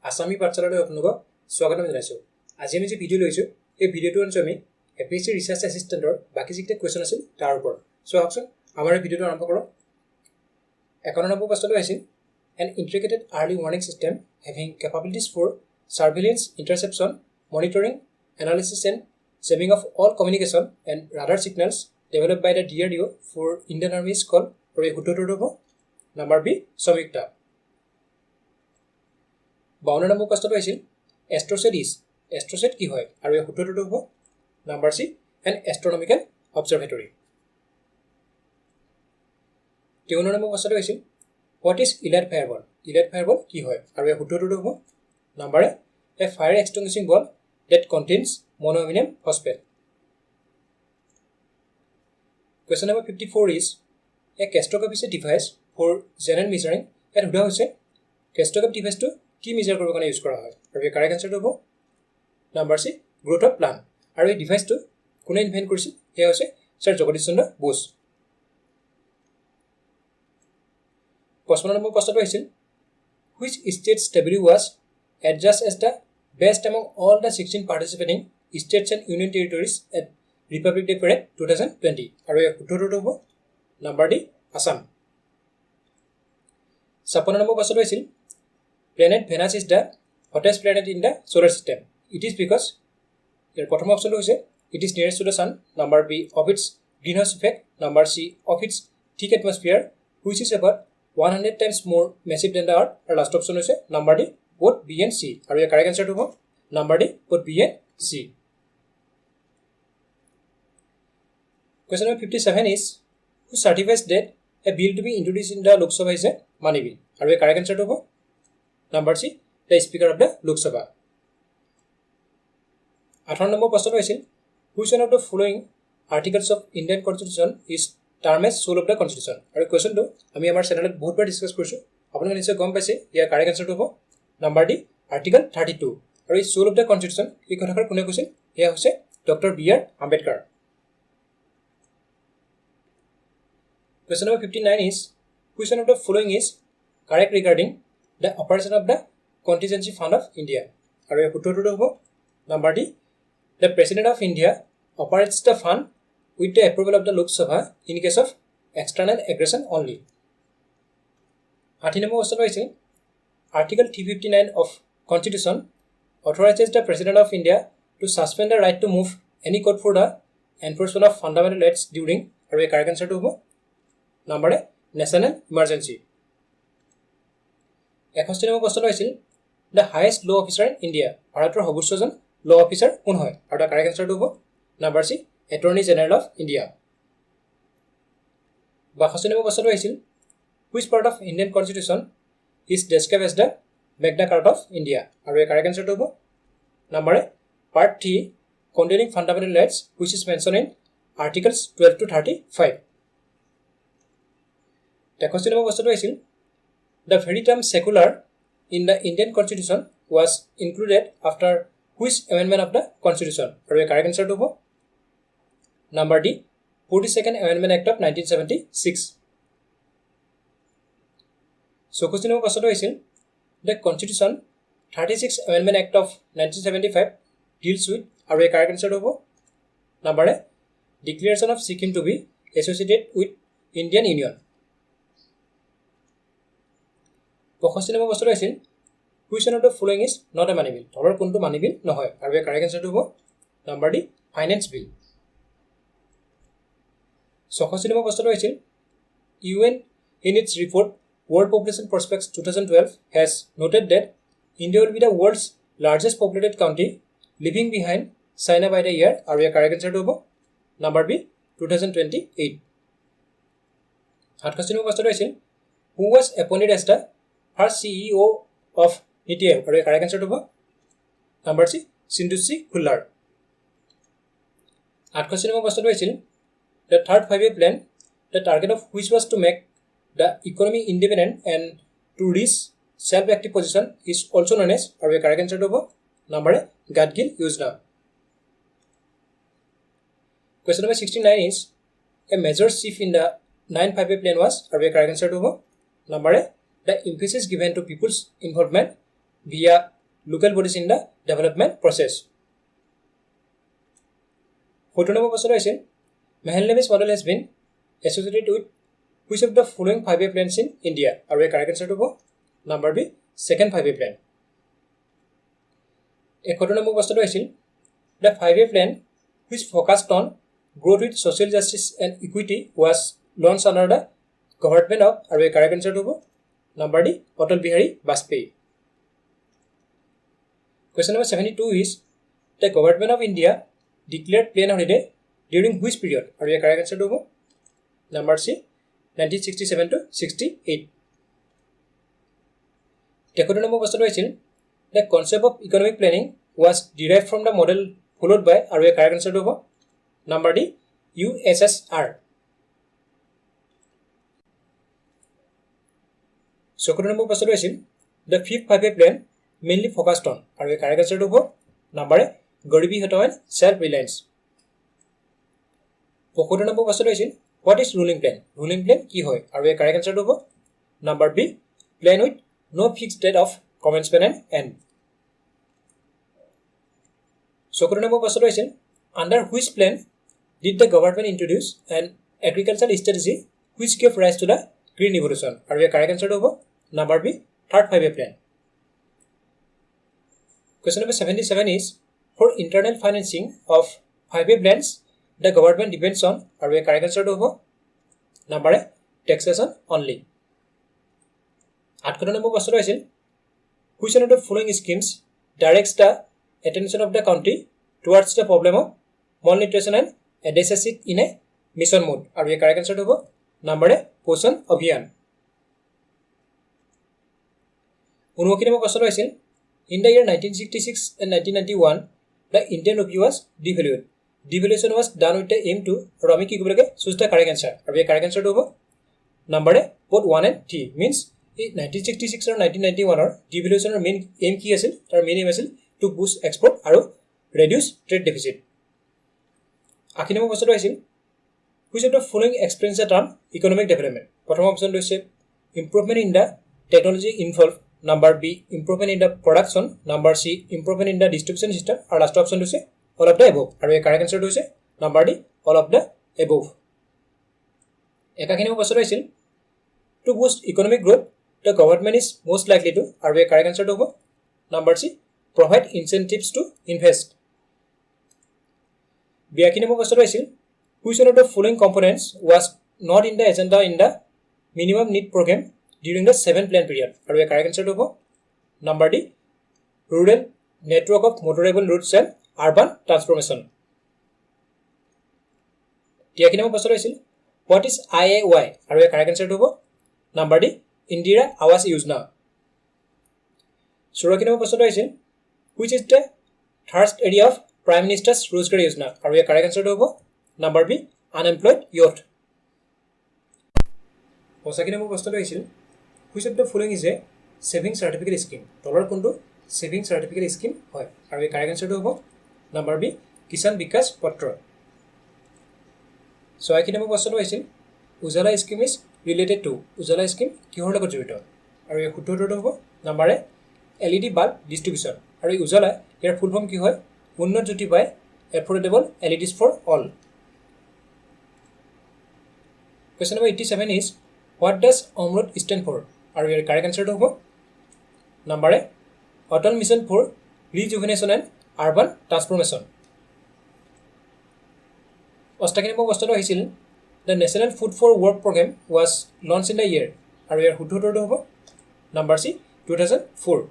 আসামী পাঠশালালৈ আপোনালোকক স্বাগতম জনাইছোঁ। আজি আমি যে ভিডিঅ' লৈছোঁ এই ভিডিঅ'টো আনিছোঁ আমি এপিএছচি ৰিচাৰ্চ এছিষ্টেণ্টৰ বাকী যিকেইটা কুৱেশ্যন আছিল তাৰ ওপৰত। আহকচোন আমাৰ এই ভিডিঅ'টো আৰম্ভ কৰোঁ। 51 নম্বৰ প্ৰশ্নটো আহিছিল an integrated early warning system having capabilities for surveillance, interception, monitoring, analysis and jamming of all communication and radar signals developed by the DRDO for Indian Army is called আৰু এই শুদ্ধটো হ'ব নাম্বাৰ বি সমীক্ষা। 52 number প্ৰশ্নটো আহিছিল এষ্ট্ৰছেট এষ্ট্ৰছেট কি হয় আৰু এই শুদ্ধটো হ'ব নাম্বাৰ সি এন এষ্ট্ৰনমিকেল অবজাৰভেটৰী। 53 নম্বৰ প্ৰশ্নটো আহিছিল হোৱাট ইজ ইলাইট ফায়াৰবল কি হয় আৰু এই শুদ্ধটো হ'ব number A fire extinguishing ball that contains monoammonium phosphate. Question number 54 is a gastroscope is a device for general measuring. ইয়াত সোধা হৈছে gastroscope device-টো কি মেজাৰ কৰিবৰ কাৰণে ইউজ কৰা হয় আৰু এই কাৰেক্ট আনসাৰটো হ'ব number C growth of plant. আৰু এই ডিভাইচটো কোনে ইনভেন্ট কৰিছিল সেয়া হৈছে ছাৰ জগদীশ চন্দ্ৰ বোস। 55 নম্বৰ প্ৰশ্নটো আহিছিল which state stably was adjudged as the best among all the 16 participating states and union territories at Republic Day Parade 2020 আৰু এই শুদ্ধটো হ'ব নাম্বাৰ ডি আসাম। 56 নম্বৰ প্ৰশ্নটো আছিল planet Venus is the hottest planet in the solar system. It is because ইয়াৰ প্ৰথম অপশ্যনটো হৈছে it is nearest to the sun, number B of its greenhouse effect, number C of its thick atmosphere which is about 100 times more massive than the earth আৰু last option হৈছে number D both B and C আৰু ইয়াৰ correct আনসাৰটো হ'ব number D both B and C। Question number 57 is who certifies that a bill to be introduced in the Lok Sabha is a money bill আৰু ইয়াৰ correct আনসাৰটো হ'ব number C the speaker of the Lok Sabha। 58 নম্বৰ প্ৰশ্নটো আছিল which one of the following articles of Indian Constitution is termed as soul of the Constitution আৰু কোৱেশ্যনটো আমি আমাৰ চেনেলত বহুতবাৰ ডিছকাছ কৰিছোঁ, আপোনালোকে নিশ্চয় গম পাইছে। ইয়াৰ কাৰেক্ট আনসাৰটো হ'ব নাম্বাৰ ডি আৰ্টিকল 32 আৰু এই সোল অফ দ্য কনষ্টিটিউশ্যন এই কথাষাৰ কোনে কৈছিল সেয়া হৈছে doctor B R Ambedkar. Question number 59 is which one of the following is correct regarding the operation of the contingency fund of India আৰু এই শুদ্ধটো হ'ব number D the president of India operates the fund with the approval of the Lok Sabha in case of external aggression only। 60 number প্ৰশ্নটো হৈছে Article 359 of Constitution authorizes the President of India to suspend the right to move any court for the enforcement of fundamental rights during আৰু এই correct আনসাৰটো হ'ব number এ national emergency. 61 number প্ৰশ্নটো হৈছিল the highest ল officer in India ভাৰতৰ সৰ্বোচ্চজন ল officer কোন হয় আৰু তাৰ কাৰেক্ট আনসাৰটো হ'ব number C attorney general of India. 62 নম্বৰ প্ৰশ্নটো হৈছিল which part of Indian Constitution is described as the Magna Carta of India আৰু এই কাৰেক্ট আনসাৰটো হ'ব number A part 3 containing fundamental rights which is mentioned in articles 12 to 35। 63 number প্ৰশ্নটো হৈছিল the very term secular in the Indian Constitution was included after which amendment of the Constitution আৰু এই correct আনসাৰটো হ'ব number D 42nd Amendment Act of 1976। 64 number প্ৰশ্নটো হৈছিল the Constitution 36th Amendment Act of 1975 deals with আৰু এই correct আনসাৰটো হ'ব number A Declaration of Sikkim to be associated with Indian Union। 65 number প্ৰশ্নটো হৈছিল which one of the following is not a money bill তলৰ কোনটো মানি বিল নহয় আৰু এই কাৰেক্ট আনসাৰটো হ'ব নাম্বাৰ ডি ফাইনেন্স বিল। 66 নম্বৰ প্ৰশ্নটো হৈছিল UN in its report World Population Prospects 2012 has noted that India will be the world's largest populated country leaving behind China by the year আৰু ইয়াৰ কাৰেক্ট আনসাৰটো হ'ব নাম্বাৰ বি 2028। 68 নম্বৰ প্ৰশ্নটো হৈছিল who was appointed as the first CEO of NITI Aayog আৰু ইয়াৰ correct আনসাৰটো হ'ব number সি সিন্ধুশ্ৰী খুল্লাৰ। 68 number প্ৰশ্নটো হৈছিল the third five-year plan the target of which was to make the economy independent and to reach self-active position is also known as আৰু এই correct আনসাৰটো হ'ব number A Gadgil Yojana. Question number 69 is a major shift in the 9 5-year plan was আৰু এই correct আনসাৰটো হ'ব number A the emphasis given to people's involvement via local bodies in the development process. 14 number question is Mahalanobis model has been associated with which of the following 5-year plans in India? Are we correct answer to number B, second 5-year plan. 1 number question is the 5-year plan which focused on growth with social justice and equity was launched under the government of, are we correct answer to number D, Atal Bihari Vajpayee. Question number 72 is the government of India declared plain holiday during which period? Are we correct answer to number C, 1967 to 68. Second number question is the concept of economic planning was derived from the model followed by, are we correct answer to number D, USSR. Second number question is the fifth 5-year plan mainly focused on, are we correct answer to number A, Garibi Hatao and self-reliance. Second number question is what is ruling plan? Ruling plan ki hoy? Are we correct answer to number B, plan with no fixed date of commencement and end. Second number question is under which plan did the government introduce an agricultural strategy which gave rise to the green revolution? Are we correct answer to number B, third 5-year plan. Question number 77 is for internal financing of 5-year plans the government depends on, are we correct answer to number A, taxation only. 8 number question is which one of the following schemes directs the attention of the country towards the problem of malnutrition and deficit in a mission mode? Are we correct answer to number A, Poshan Abhiyan. 19 number question is in the year 1966 and 1991 the Indian rupee was devalued. Devaluation was done with the aim to Rami ki kubrake choose the correct answer. Are we correct answer to number A, both 1 and 3 means 1966 or 1991 or devaluation or main aim ki asil tar main aim asil to boost export aru reduce trade deficit. 8 number question is which of the following explains the term economic development? Prothom option is improvement in the technology involved, number B, improvement in the production, number C, improvement in the distribution system, or last option is all of the above. Are we correct answer to number D, all of the above. 21 number question is to boost economic growth the government is most likely to, are we correct answer to number C, provide incentives to invest. 22 number question is which one of the following components was not in the agenda in the minimum need program during the 7th plan period? Are we correct answer to number D, rural network of motorable routes and urban transformation. 23 number question is what is IAY? Are we correct answer to number D, Indira Awas Yojana. 24 number question is which is the thrust area of Prime Minister's Rozgar Yojana? Are we correct answer to number B, unemployed youth. 25 number question is which of the following is a saving certificate scheme? Dollar kundu saving certificate scheme hoy? Are we correct answer to number B, Kisan Vikas Patra. So 26 number question is Ujala scheme is related to Ujala scheme kihor logot jodito? Are we hutoto number A, LED bulb distribution. Are we Ujala here full form ki hoy? Unnot jyoti by affordable LEDs for all. Question number 87 is what does AMRUT stand for? Are we correct answer to number A, Atal Mission for Rejuvenation and Urban Transformation. 28 number question is the National Food for Work program was launched in the year. Are we hutoto number C, 2004.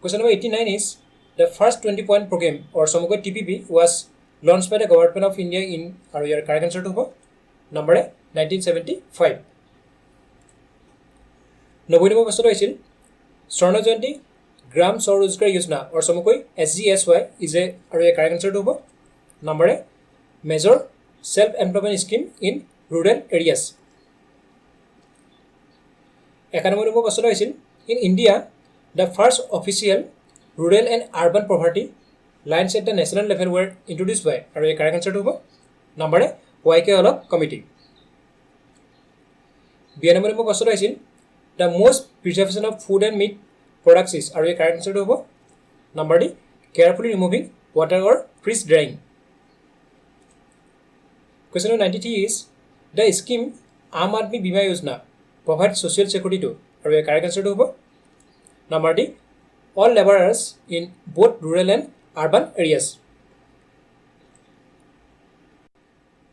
Question number 89 is the first 20-point program or Samagoi TPP was launched by the government of India in, are we correct answer to number A, 1975. 90 number question is Swarna Jayanti Gram Swarozgar Yojana or Samagoi SGSY is a, are we correct answer to number A, major self-employment scheme in rural areas. 91 number question is in India the first official rural and urban poverty lines at the national level were introduced by, are we correct answer to number A, YK Olaf Committee. 92 number question is the most preservation of food and meat products is, আৰু এই correct আনসাৰটো হ'ব number D carefully removing water or freeze drying. Question number 93 is the scheme Aam Aadmi Bima Yojana provides social security to, আৰু এই correct আনসাৰটো হ'ব number D all laborers in both rural and urban areas.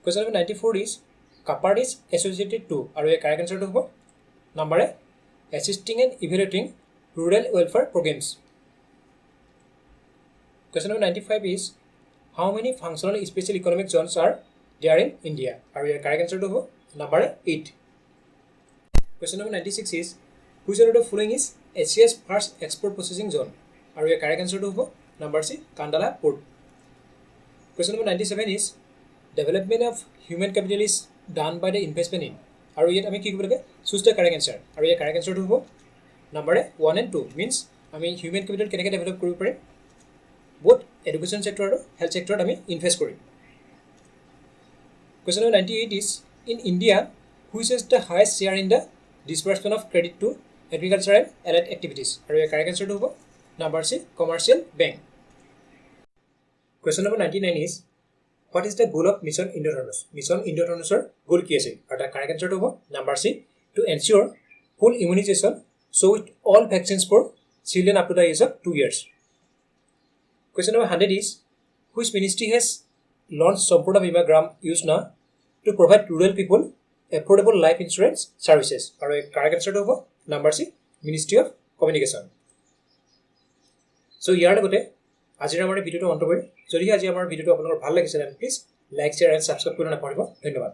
Question number 94 is CAPARD is associated to, আৰু এই correct আনসাৰটো হ'ব number A assisting and evaluating rural welfare programs. Question number 95 is how many functional special economic zones are there in India, আৰু ইয়াৰ correct আনসাৰটো হ'ব number 8. Question number 96 is which one of the following is Asia's first export processing zone, আৰু ইয়াৰ correct আনসাৰটো হ'ব number C Kandala port. Question number 97 is development of human capital is done by the investment in, আৰু ইয়াত আমি কি কৰিব লাগে choose the correct answer, আৰু ইয়াৰ কাৰেক্ট আনসাৰটো হ'ব নাম্বাৰ 1 and 2 means আমি হিউমেন কেপিটেল কেনেকৈ ডেভেলপ কৰিব পাৰিম both education sector আৰু health sector আমি ইনভেষ্ট কৰিম. Question number 98 is in India which has the highest share in the disbursement of credit to agriculture and allied activities, আৰু ইয়াৰ correct আনসাৰটো হ'ব number C commercial bank. Question number 99 is what is the goal of Mission Indradhanush? Mission Indradhanushৰ goal কি আছিল, আৰু তাৰ correct আনসাৰটো হ'ব number C to ensure full immunization so with all vaccines for children up to the age of 2 years. Question number 100 is which ministry has launched Sampoorna Bima Gram Yojana to provide rural people affordable life insurance services, আৰু এই correct আনসাৰটো হ'ব number C ministry of communication. So' ইয়াৰ লগতে আজিৰ আমাৰ ভিডিঅ'টো অন্ত কৰিম. যদি আজি আমাৰ ভিডিঅ'টো আপোনালোকৰ ভাল লাগিছে please like share and subscribe কৰিব নাপাহৰিব. ধন্যবাদ.